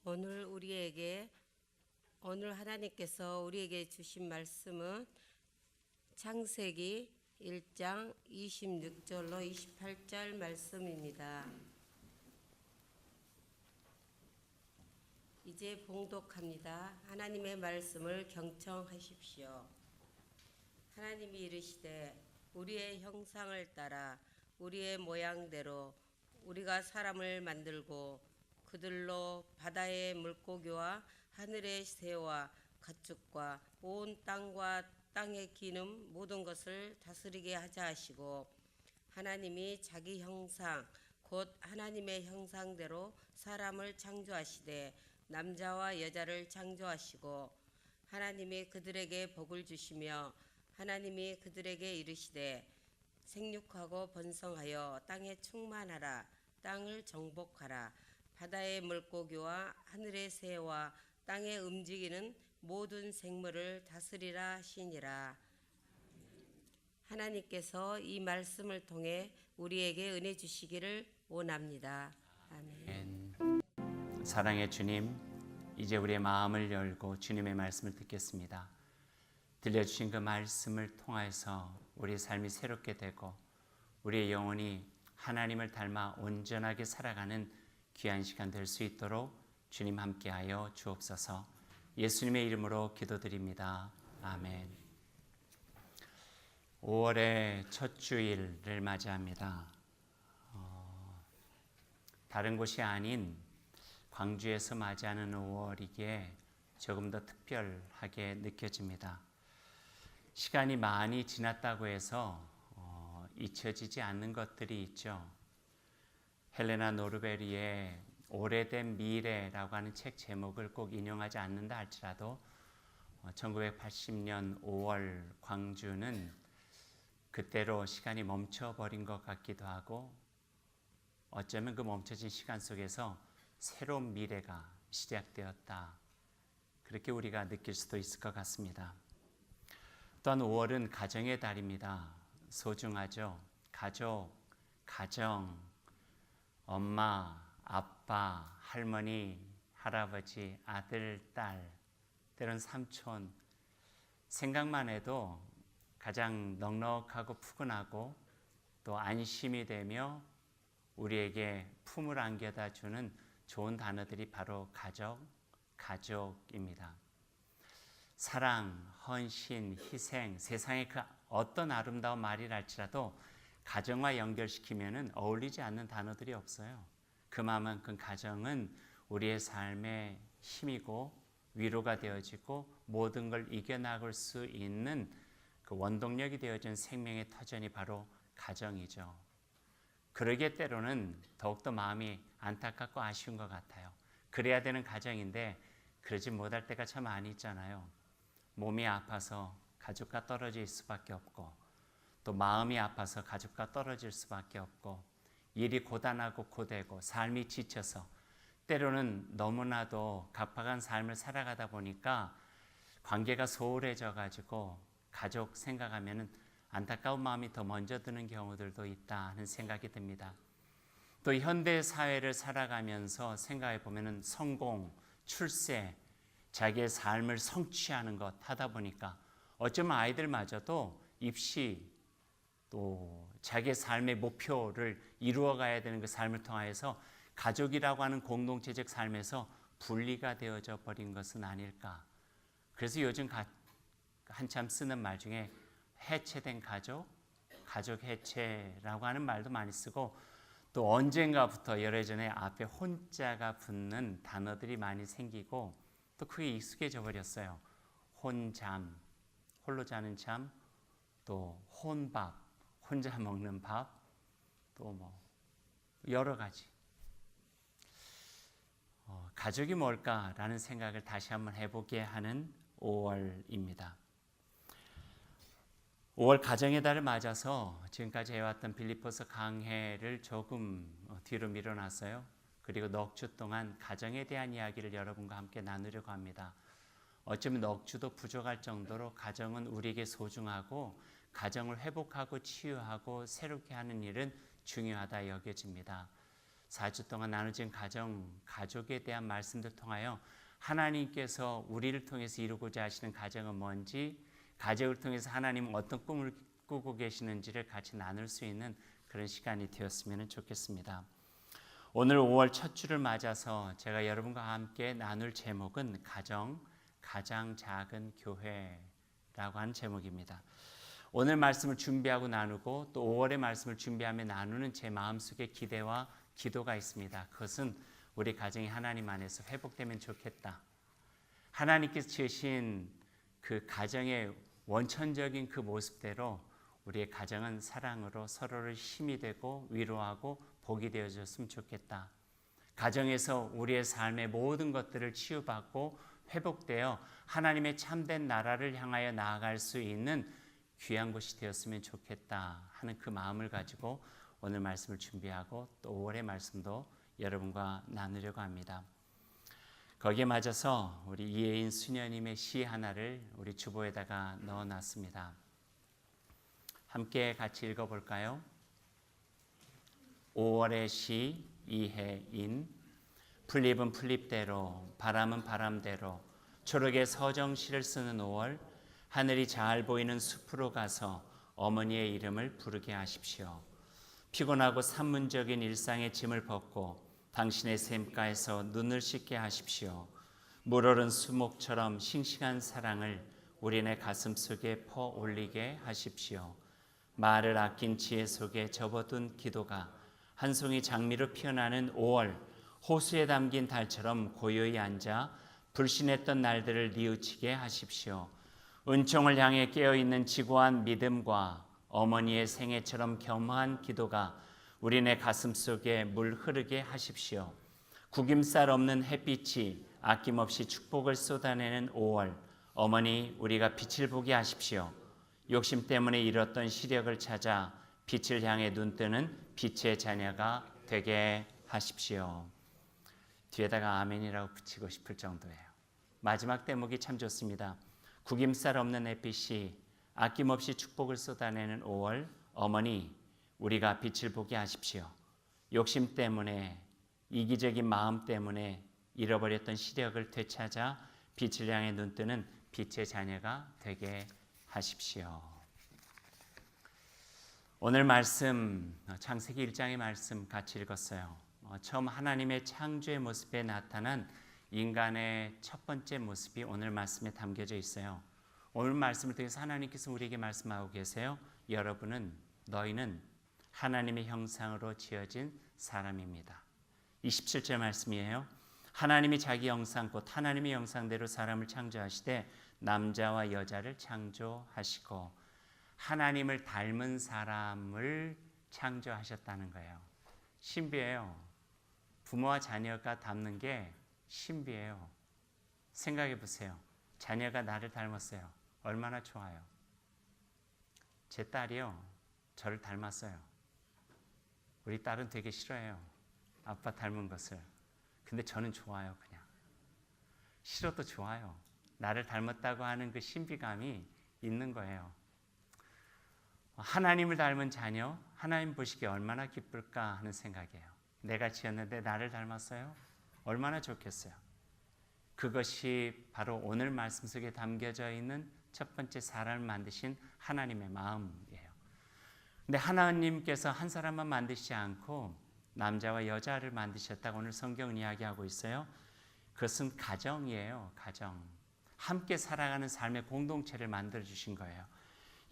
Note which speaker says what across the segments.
Speaker 1: 오늘 하나님께서 우리에게 주신 말씀은 창세기 1장 26절로 28절 말씀입니다. 이제 봉독합니다. 하나님의 말씀을 경청하십시오. 하나님이 이르시되 우리의 형상을 따라 우리의 모양대로 우리가 사람을 만들고 그들로 바다의 물고기와 하늘의 새와 가축과 온 땅과 땅에 기는 모든 것을 다스리게 하자 하시고, 하나님이 자기 형상 곧 하나님의 형상대로 사람을 창조하시되 남자와 여자를 창조하시고, 하나님이 그들에게 복을 주시며 하나님이 그들에게 이르시되 생육하고 번성하여 땅에 충만하라. 땅을 정복하라. 바다의 물고기와 하늘의 새와 땅에 움직이는 모든 생물을 다스리라 하시니라. 하나님께서 이 말씀을 통해 우리에게 은혜 주시기를 원합니다. 아멘.
Speaker 2: 사랑의 주님, 이제 우리의 마음을 열고 주님의 말씀을 듣겠습니다. 들려주신 그 말씀을 통해서 우리의 삶이 새롭게 되고 우리의 영혼이 하나님을 닮아 온전하게 살아가는 귀한 시간 될 수 있도록 주님 함께하여 주옵소서. 예수님의 이름으로 기도드립니다. 아멘. 5월의 첫 주일을 맞이합니다. 다른 곳이 아닌 광주에서 맞이하는 5월이기에 조금 더 특별하게 느껴집니다. 시간이 많이 지났다고 해서 잊혀지지 않는 것들이 있죠. 헬레나 노르베리의 오래된 미래라고 하는 책 제목을 꼭 인용하지 않는다 할지라도 1980년 5월 광주는 그때로 시간이 멈춰버린 것 같기도 하고, 어쩌면 그 멈춰진 시간 속에서 새로운 미래가 시작되었다, 그렇게 우리가 느낄 수도 있을 것 같습니다. 또한 5월은 가정의 달입니다. 소중하죠. 가족, 가정, 엄마, 아빠, 할머니, 할아버지, 아들, 딸, 때론 삼촌, 생각만 해도 가장 넉넉하고 푸근하고 또 안심이 되며 우리에게 품을 안겨다 주는 좋은 단어들이 바로 가족, 가족입니다. 사랑, 헌신, 희생, 세상의 그 어떤 아름다운 말이랄지라도 가정과 연결시키면 어울리지 않는 단어들이 없어요. 그만큼 가정은 우리의 삶의 힘이고 위로가 되어지고 모든 걸 이겨나갈 수 있는 그 원동력이 되어진 생명의 터전이 바로 가정이죠. 그러기에 때로는 더욱더 마음이 안타깝고 아쉬운 것 같아요. 그래야 되는 가정인데 그러지 못할 때가 참 많이 있잖아요. 몸이 아파서 가족과 떨어질 수밖에 없고, 또 마음이 아파서 가족과 떨어질 수밖에 없고, 일이 고단하고 고되고 삶이 지쳐서 때로는 너무나도 각박한 삶을 살아가다 보니까 관계가 소홀해져 가지고 가족 생각하면 안타까운 마음이 더 먼저 드는 경우들도 있다 하는 생각이 듭니다. 또 현대 사회를 살아가면서 생각해 보면 성공, 출세, 자기의 삶을 성취하는 것 하다 보니까 어쩌면 아이들마저도 입시, 또 자기의 삶의 목표를 이루어가야 되는 그 삶을 통하여서 가족이라고 하는 공동체적 삶에서 분리가 되어져 버린 것은 아닐까. 그래서 요즘 한참 쓰는 말 중에 해체된 가족, 가족 해체라고 하는 말도 많이 쓰고, 또 언젠가부터 열애전에 앞에 혼자가 붙는 단어들이 많이 생기고 또 그게 익숙해져 버렸어요. 혼잠, 홀로 자는 잠, 또 혼밥, 혼자 먹는 밥, 또 뭐 여러 가지. 가족이 뭘까라는 생각을 다시 한번 해보게 하는 5월입니다. 5월 가정의 달을 맞아서 지금까지 해왔던 빌립보서 강해를 조금 뒤로 밀어놨어요. 그리고 넉 주 동안 가정에 대한 이야기를 여러분과 함께 나누려고 합니다. 어쩌면 넉 주도 부족할 정도로 가정은 우리에게 소중하고 가정을 회복하고 치유하고 새롭게 하는 일은 중요하다 여겨집니다. 4주 동안 나눠진 가족에 대한 말씀들 통하여 하나님께서 우리를 통해서 이루고자 하시는 가정은 뭔지, 가족을 통해서 하나님은 어떤 꿈을 꾸고 계시는지를 같이 나눌 수 있는 그런 시간이 되었으면 좋겠습니다. 오늘 5월 첫 주를 맞아서 제가 여러분과 함께 나눌 제목은 가장 작은 교회라고 하는 제목입니다. 오늘 말씀을 준비하고 나누고 또 5월의 말씀을 준비하며 나누는 제 마음속의 기대와 기도가 있습니다. 그것은 우리 가정이 하나님 안에서 회복되면 좋겠다. 하나님께서 지으신 그 가정의 원천적인 그 모습대로 우리의 가정은 사랑으로 서로를 힘이 되고 위로하고 복이 되어졌으면 좋겠다. 가정에서 우리의 삶의 모든 것들을 치유받고 회복되어 하나님의 참된 나라를 향하여 나아갈 수 있는 귀한 곳이 되었으면 좋겠다 하는 그 마음을 가지고 오늘 말씀을 준비하고 또 5월의 말씀도 여러분과 나누려고 합니다. 거기에 맞아서 우리 이혜인 수녀님의 시 하나를 우리 주보에다가 넣어놨습니다. 함께 같이 읽어볼까요? 5월의 시 이혜인. 풀잎은 풀잎대로 바람은 바람대로 초록의 서정시를 쓰는 5월. 하늘이 잘 보이는 숲으로 가서 어머니의 이름을 부르게 하십시오. 피곤하고 산문적인 일상의 짐을 벗고 당신의 샘가에서 눈을 씻게 하십시오. 물오른 수목처럼 싱싱한 사랑을 우리네 가슴 속에 퍼올리게 하십시오. 말을 아낀 지혜 속에 접어둔 기도가 한 송이 장미로 피어나는 5월. 호수에 담긴 달처럼 고요히 앉아 불신했던 날들을 뉘우치게 하십시오. 은총을 향해 깨어있는 지고한 믿음과 어머니의 생애처럼 겸허한 기도가 우리네 가슴 속에 물 흐르게 하십시오. 구김살 없는 햇빛이 아낌없이 축복을 쏟아내는 5월. 어머니, 우리가 빛을 보게 하십시오. 욕심 때문에 잃었던 시력을 찾아 빛을 향해 눈뜨는 빛의 자녀가 되게 하십시오. 뒤에다가 아멘이라고 붙이고 싶을 정도예요. 마지막 대목이 참 좋습니다. 구김살 없는 햇빛이 아낌없이 축복을 쏟아내는 5월. 어머니, 우리가 빛을 보게 하십시오. 욕심 때문에, 이기적인 마음 때문에 잃어버렸던 시력을 되찾아 빛을 향해 눈뜨는 빛의 자녀가 되게 하십시오. 오늘 말씀, 창세기 1장의 말씀 같이 읽었어요. 처음 하나님의 창조의 모습에 나타난 인간의 첫 번째 모습이 오늘 말씀에 담겨져 있어요. 오늘 말씀을 통해서 하나님께서 우리에게 말씀하고 계세요. 너희는 하나님의 형상으로 지어진 사람입니다. 27절 말씀이에요. 하나님이 자기 형상 곧 하나님의 형상대로 사람을 창조하시되 남자와 여자를 창조하시고 하나님을 닮은 사람을 창조하셨다는 거예요. 신비해요. 부모와 자녀가 닮는 게 신비해요. 생각해 보세요. 자녀가 나를 닮았어요. 얼마나 좋아요. 제 딸이요, 저를 닮았어요. 우리 딸은 되게 싫어해요. 아빠 닮은 것을. 근데 저는 좋아요. 그냥 싫어도 좋아요. 나를 닮았다고 하는 그 신비감이 있는 거예요. 하나님을 닮은 자녀, 하나님 보시기에 얼마나 기쁠까 하는 생각이에요. 내가 지었는데 나를 닮았어요? 얼마나 좋겠어요. 그것이 바로 오늘 말씀 속에 담겨져 있는 첫 번째 사람을 만드신 하나님의 마음이에요. 근데 하나님께서 한 사람만 만드시지 않고 남자와 여자를 만드셨다고 오늘 성경은 이야기하고 있어요. 그것은 가정이에요. 가정. 함께 살아가는 삶의 공동체를 만들어주신 거예요.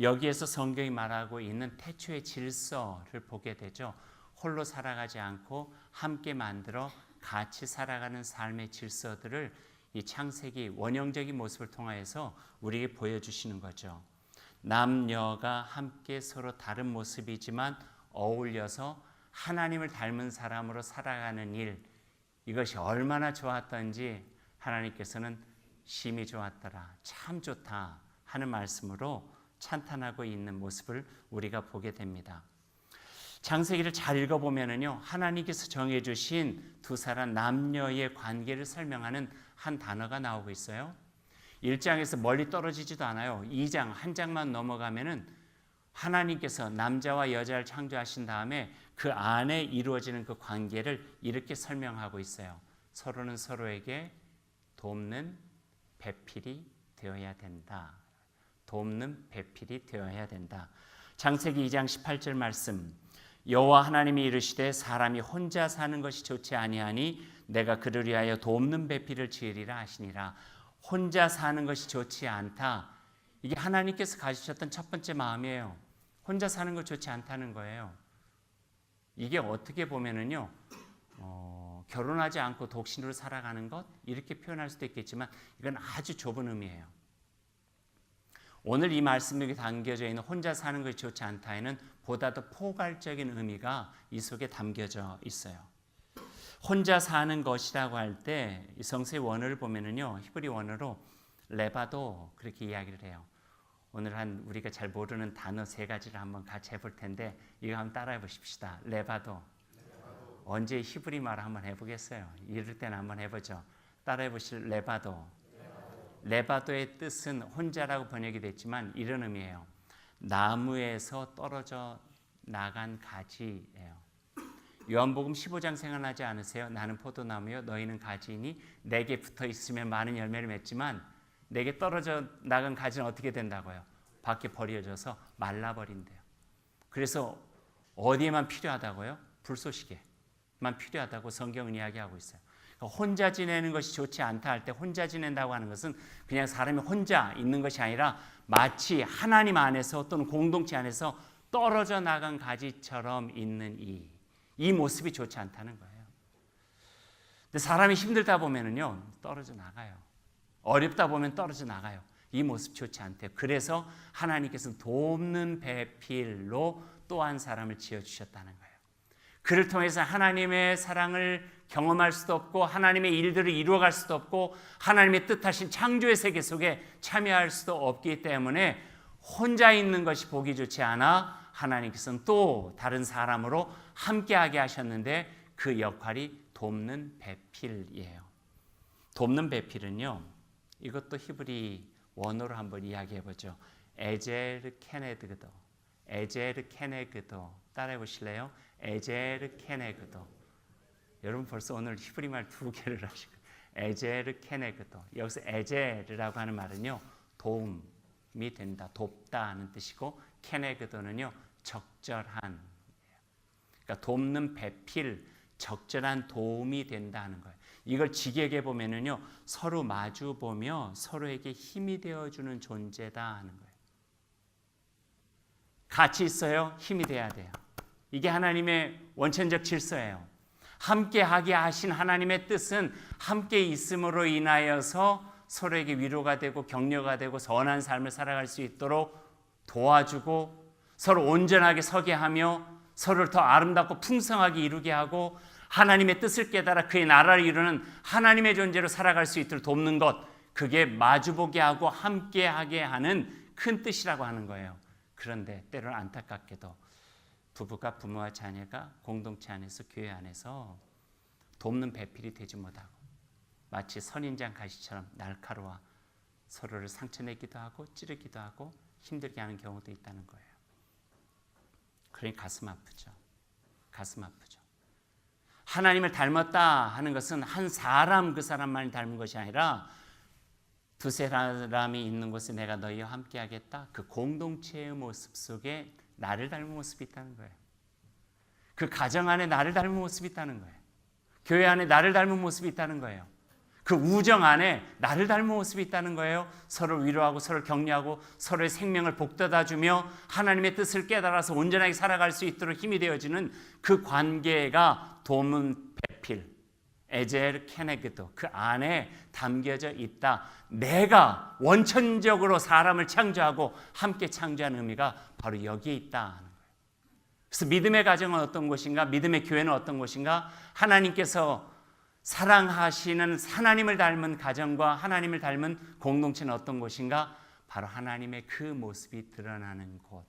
Speaker 2: 여기에서 성경이 말하고 있는 태초의 질서를 보게 되죠. 홀로 살아가지 않고 함께 만들어 같이 살아가는 삶의 질서들을 이 창세기 원형적인 모습을 통해서 우리에게 보여주시는 거죠. 남녀가 함께 서로 다른 모습이지만 어울려서 하나님을 닮은 사람으로 살아가는 일, 이것이 얼마나 좋았던지 하나님께서는 심히 좋았더라, 참 좋다 하는 말씀으로 찬탄하고 있는 모습을 우리가 보게 됩니다. 창세기를 잘 읽어보면은요, 하나님께서 정해주신 두 사람 남녀의 관계를 설명하는 한 단어가 나오고 있어요. 1장에서 멀리 떨어지지도 않아요. 2장, 한 장만 넘어가면은 하나님께서 남자와 여자를 창조하신 다음에 그 안에 이루어지는 그 관계를 이렇게 설명하고 있어요. 서로는 서로에게 돕는 배필이 되어야 된다. 돕는 배필이 되어야 된다. 창세기 2장 18절 말씀. 여호와 하나님이 이르시되 사람이 혼자 사는 것이 좋지 아니하니 내가 그를 위하여 돕는 배필을 지으리라 하시니라. 혼자 사는 것이 좋지 않다. 이게 하나님께서 가지셨던 첫 번째 마음이에요. 혼자 사는 거 좋지 않다는 거예요. 이게 어떻게 보면은요, 결혼하지 않고 독신으로 살아가는 것 이렇게 표현할 수도 있겠지만 이건 아주 좁은 의미예요. 오늘 이 말씀에 담겨져 있는 혼자 사는 것이 좋지 않다에는 보다 더 포괄적인 의미가 이 속에 담겨져 있어요. 혼자 사는 것이라고 할 때 성서의 원어를 보면은요, 히브리 원어로 레바도 그렇게 이야기를 해요. 오늘 우리가 잘 모르는 단어 3가지를 한번 같이 해볼 텐데 이거 한번 따라해 보십시다. 레바도. 언제 히브리 말 한번 해보겠어요? 이럴 때는 한번 해보죠. 따라해 보실 레바도. 레바도의 뜻은 혼자라고 번역이 됐지만 이런 의미예요. 나무에서 떨어져 나간 가지예요. 요한복음 15장 생각나지 않으세요? 나는 포도나무요 너희는 가지이니 내게 붙어 있으면 많은 열매를 맺지만 내게 떨어져 나간 가지는 어떻게 된다고요? 밖에 버려져서 말라버린대요. 그래서 어디에만 필요하다고요? 불쏘시개만 필요하다고 성경은 이야기하고 있어요. 혼자 지내는 것이 좋지 않다 할 때 혼자 지낸다고 하는 것은 그냥 사람이 혼자 있는 것이 아니라 마치 하나님 안에서 또는 공동체 안에서 떨어져 나간 가지처럼 있는 이 모습이 좋지 않다는 거예요. 근데 사람이 힘들다 보면은요 떨어져 나가요. 어렵다 보면 떨어져 나가요. 이 모습 좋지 않대요. 그래서 하나님께서는 돕는 배필로 또 한 사람을 지어주셨다는 거예요. 그를 통해서 하나님의 사랑을 경험할 수도 없고 하나님의 일들을 이루어갈 수도 없고 하나님의 뜻하신 창조의 세계 속에 참여할 수도 없기 때문에 혼자 있는 것이 보기 좋지 않아 하나님께서는 또 다른 사람으로 함께하게 하셨는데 그 역할이 돕는 배필이에요. 돕는 배필은요, 이것도 히브리 원어로 한번 이야기해 보죠. 에제르 케네그도. 에제르 케네그도. 따라해 보실래요? 에제르 케네그도. 여러분 벌써 오늘 히브리 말 2개를 하시고 에제르 케네그도. 여기서 에제르라고 하는 말은요 도움이 된다, 돕다 하는 뜻이고 케네그도는요 적절한, 그러니까 돕는 배필, 적절한 도움이 된다 하는 거예요. 이걸 직역해 보면은요 서로 마주 보며 서로에게 힘이 되어주는 존재다 하는 거예요. 같이 있어요. 힘이 돼야 돼요. 이게 하나님의 원천적 질서예요. 함께하게 하신 하나님의 뜻은 함께 있음으로 인하여서 서로에게 위로가 되고 격려가 되고 선한 삶을 살아갈 수 있도록 도와주고 서로 온전하게 서게 하며 서로를 더 아름답고 풍성하게 이루게 하고 하나님의 뜻을 깨달아 그의 나라를 이루는 하나님의 존재로 살아갈 수 있도록 돕는 것, 그게 마주보게 하고 함께하게 하는 큰 뜻이라고 하는 거예요. 그런데 때로는 안타깝게도 부부가 부모와 자녀가 공동체 안에서 교회 안에서 돕는 배필이 되지 못하고 마치 선인장 가시처럼 날카로워 서로를 상처내기도 하고 찌르기도 하고 힘들게 하는 경우도 있다는 거예요. 그러니 가슴 아프죠. 가슴 아프죠. 하나님을 닮았다 하는 것은 한 사람 그 사람만을 닮은 것이 아니라 두세 사람이 있는 곳에 내가 너희와 함께 하겠다. 그 공동체의 모습 속에 나를 닮은 모습이 있다는 거예요. 그 가정 안에 나를 닮은 모습이 있다는 거예요. 교회 안에 나를 닮은 모습이 있다는 거예요. 그 우정 안에 나를 닮은 모습이 있다는 거예요. 서로를 위로하고 서로를 격려하고 서로의 생명을 복돋아주며 하나님의 뜻을 깨달아서 온전하게 살아갈 수 있도록 힘이 되어지는 그 관계가 돕는 배필, 에젤 케네그도, 그 안에 담겨져 있다. 내가 원천적으로 사람을 창조하고 함께 창조한 의미가 바로 여기에 있다 하는 거예요. 그래서 믿음의 가정은 어떤 곳인가? 믿음의 교회는 어떤 곳인가? 하나님께서 사랑하시는 하나님을 닮은 가정과 하나님을 닮은 공동체는 어떤 곳인가? 바로 하나님의 그 모습이 드러나는 곳.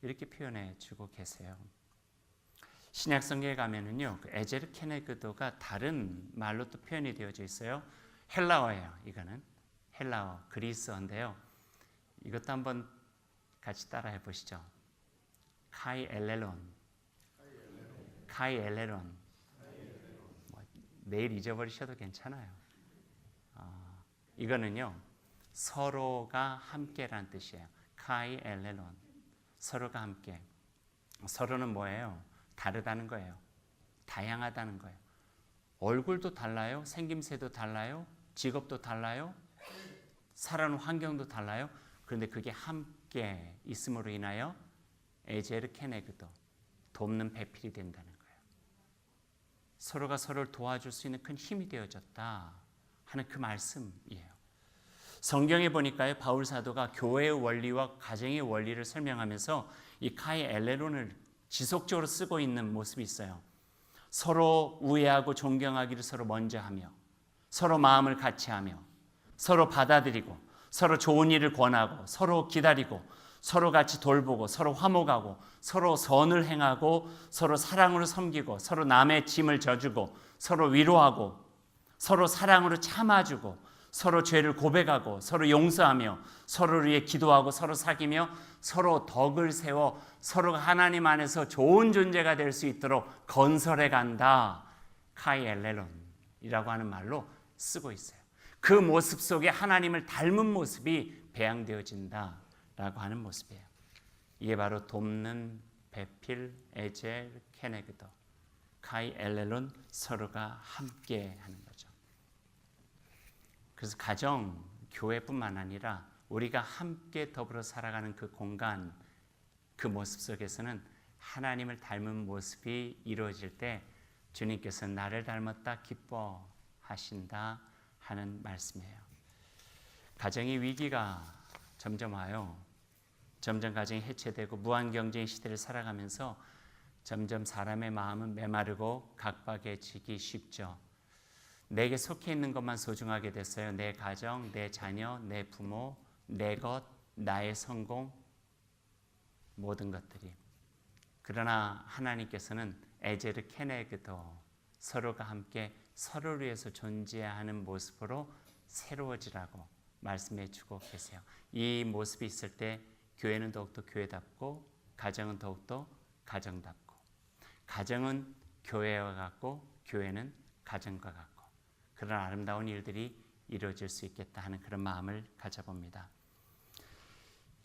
Speaker 2: 이렇게 표현해 주고 계세요. 신약 성경에 가면은요, 그 에제르 케네그도가 다른 말로 또 표현이 되어져 있어요. 헬라어예요. 이거는 헬라어, 그리스어인데요. 이것도 한번 같이 따라해 보시죠. 카이 엘레론. 카이 엘레론. 내일 잊어버리셔도 괜찮아요. 이거는요, 서로가 함께란 뜻이에요. 카이 엘레론. 서로가 함께. 서로는 뭐예요? 다르다는 거예요. 다양하다는 거예요. 얼굴도 달라요. 생김새도 달라요. 직업도 달라요. 살아가는 환경도 달라요. 그런데 그게 함께 있음으로 인하여 에제르 케네그도, 돕는 배필이 된다는 거예요. 서로가 서로를 도와줄 수 있는 큰 힘이 되어졌다 하는 그 말씀이에요. 성경에 보니까요, 바울 사도가 교회의 원리와 가정의 원리를 설명하면서 이 카이 엘레론을 지속적으로 쓰고 있는 모습이 있어요. 서로 우애하고 존경하기를 서로 먼저 하며, 서로 마음을 같이 하며, 서로 받아들이고, 서로 좋은 일을 권하고, 서로 기다리고, 서로 같이 돌보고, 서로 화목하고, 서로 선을 행하고, 서로 사랑으로 섬기고, 서로 남의 짐을 져주고, 서로 위로하고, 서로 사랑으로 참아주고, 서로 죄를 고백하고, 서로 용서하며, 서로를 위해 기도하고, 서로 사귀며, 서로 덕을 세워 서로가 하나님 안에서 좋은 존재가 될 수 있도록 건설해 간다. 카이 엘레론이라고 하는 말로 쓰고 있어요. 그 모습 속에 하나님을 닮은 모습이 배양되어진다라고 하는 모습이에요. 이게 바로 돕는 베필 에젤 케네그더, 카이 엘레론, 서로가 함께 하는 거죠. 그래서 가정, 교회뿐만 아니라 우리가 함께 더불어 살아가는 그 공간, 그 모습 속에서는 하나님을 닮은 모습이 이루어질 때 주님께서 나를 닮았다 기뻐하신다 하는 말씀이에요. 가정의 위기가 점점 와요. 점점 가정이 해체되고 무한 경쟁 시대를 살아가면서 점점 사람의 마음은 메마르고 각박해지기 쉽죠. 내게 속해 있는 것만 소중하게 됐어요. 내 가정, 내 자녀, 내 부모, 내 것, 나의 성공, 모든 것들이. 그러나 하나님께서는 에제르 케네그더, 서로가 함께 서로를 위해서 존재하는 모습으로 새로워지라고 말씀해 주고 계세요. 이 모습이 있을 때 교회는 더욱더 교회답고, 가정은 더욱더 가정답고, 가정은 교회와 같고, 교회는 가정과 같고, 그런 아름다운 일들이 이루어질 수 있겠다 하는 그런 마음을 가져봅니다.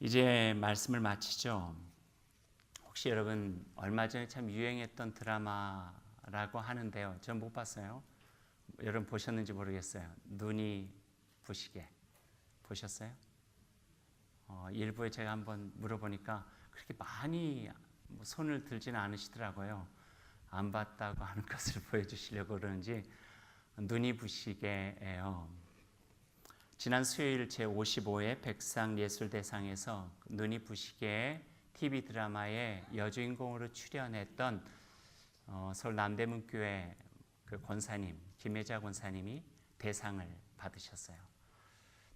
Speaker 2: 이제 말씀을 마치죠. 혹시 여러분 얼마 전에 참 유행했던 드라마라고 하는데요. 전 못 봤어요. 여러분 보셨는지 모르겠어요. 눈이 부시게 보셨어요? 일부에 제가 한번 물어보니까 그렇게 많이 손을 들지는 않으시더라고요. 안 봤다고 하는 것을 보여주시려고 그러는지 눈이 부시게예요. 지난 수요일 제55회 백상예술대상에서 눈이 부시게의 TV 드라마의 여주인공으로 출연했던 서울 남대문교회 그 권사님, 김혜자 권사님이 대상을 받으셨어요.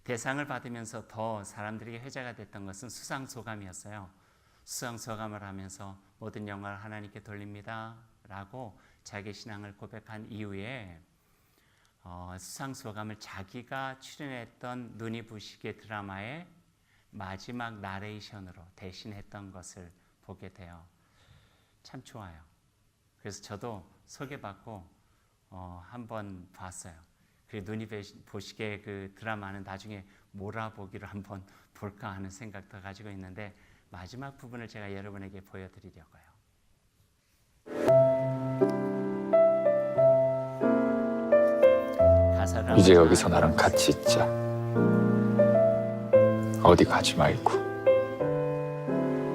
Speaker 2: 대상을 받으면서 더 사람들에게 회자가 됐던 것은 수상소감이었어요. 수상소감을 하면서 모든 영광을 하나님께 돌립니다 라고 자기 신앙을 고백한 이후에 수상소감을 자기가 출연했던 눈이 부시게 드라마의 마지막 나레이션으로 대신했던 것을 보게 돼요. 참 좋아요. 그래서 저도 소개받고 한번 봤어요. 그리고 눈이 부시게 그 드라마는 나중에 몰아보기로 한번 볼까 하는 생각도 가지고 있는데 마지막 부분을 제가 여러분에게 보여드리려고요.
Speaker 3: 이제 여기서 나랑 같이 있자. 어디 가지 말고.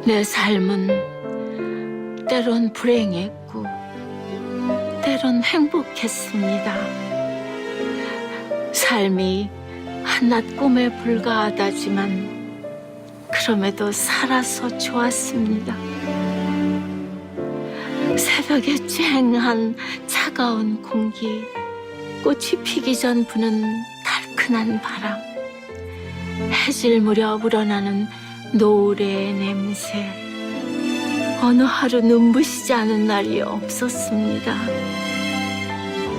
Speaker 4: 내 삶은 때론 불행했고 때론 행복했습니다. 삶이 한낱 꿈에 불과하다지만 그럼에도 살아서 좋았습니다. 새벽에 쨍한 차가운 공기, 꽃이 피기 전 부는 달큰한 바람, 해질 무렵 우러나는 노을의 냄새, 어느 하루 눈부시지 않은 날이 없었습니다.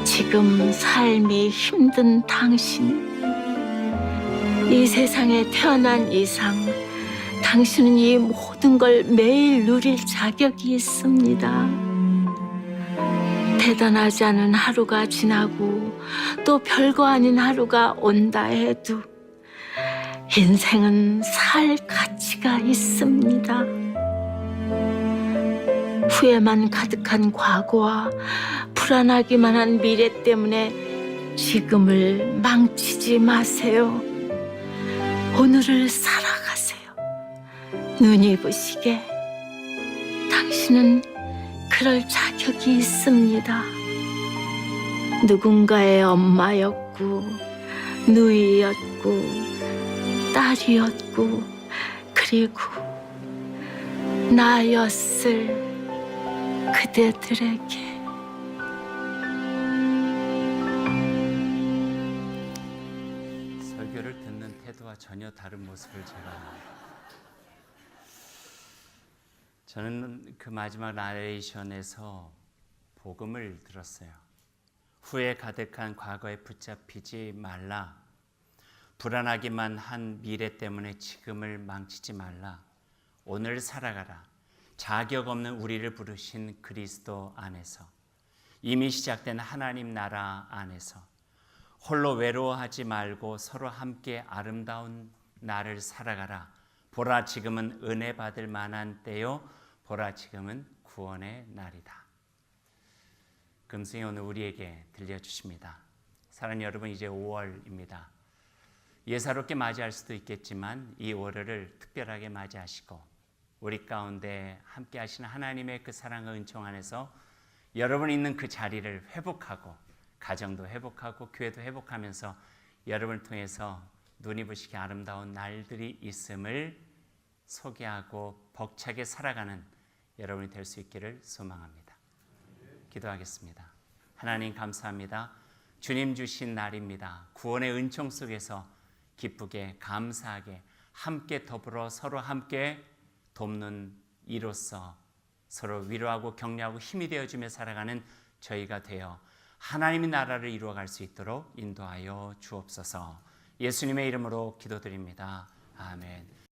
Speaker 4: 지금 삶이 힘든 당신, 이 세상에 태어난 이상 당신은 이 모든 걸 매일 누릴 자격이 있습니다. 대단하지 않은 하루가 지나고 또 별거 아닌 하루가 온다 해도 인생은 살 가치가 있습니다. 후회만 가득한 과거와 불안하기만 한 미래 때문에 지금을 망치지 마세요. 오늘을 살아가세요. 눈이 부시게 당신은 그럴 자격이 있습니다. 누군가의 엄마였고 누이였고 딸이었고 그리고 나였을 그대들에게
Speaker 2: 설교를 듣는 태도와 전혀 다른 모습을 저는 그 마지막 나레이션에서 복음을 들었어요. 후회 가득한 과거에 붙잡히지 말라. 불안하기만 한 미래 때문에 지금을 망치지 말라. 오늘 살아가라. 자격 없는 우리를 부르신 그리스도 안에서, 이미 시작된 하나님 나라 안에서 홀로 외로워하지 말고 서로 함께 아름다운 날을 살아가라. 보라, 지금은 은혜 받을 만한 때요. 보라, 지금은 구원의 날이다. 금승이 오늘 우리에게 들려주십니다. 사랑하는 여러분, 이제 5월입니다. 예사롭게 맞이할 수도 있겠지만 이 월요를 특별하게 맞이하시고 우리 가운데 함께 하시는 하나님의 그 사랑과 은총 안에서 여러분 있는 그 자리를 회복하고 가정도 회복하고 교회도 회복하면서 여러분을 통해서 눈이 부시게 아름다운 날들이 있음을 소개하고 벅차게 살아가는 여러분이 될 수 있기를 소망합니다. 기도하겠습니다. 하나님 감사합니다. 주님 주신 날입니다. 구원의 은총 속에서 기쁘게 감사하게 함께 더불어 서로 함께 돕는 이로써 서로 위로하고 격려하고 힘이 되어주며 살아가는 저희가 되어 하나님의 나라를 이루어갈 수 있도록 인도하여 주옵소서. 예수님의 이름으로 기도드립니다. 아멘.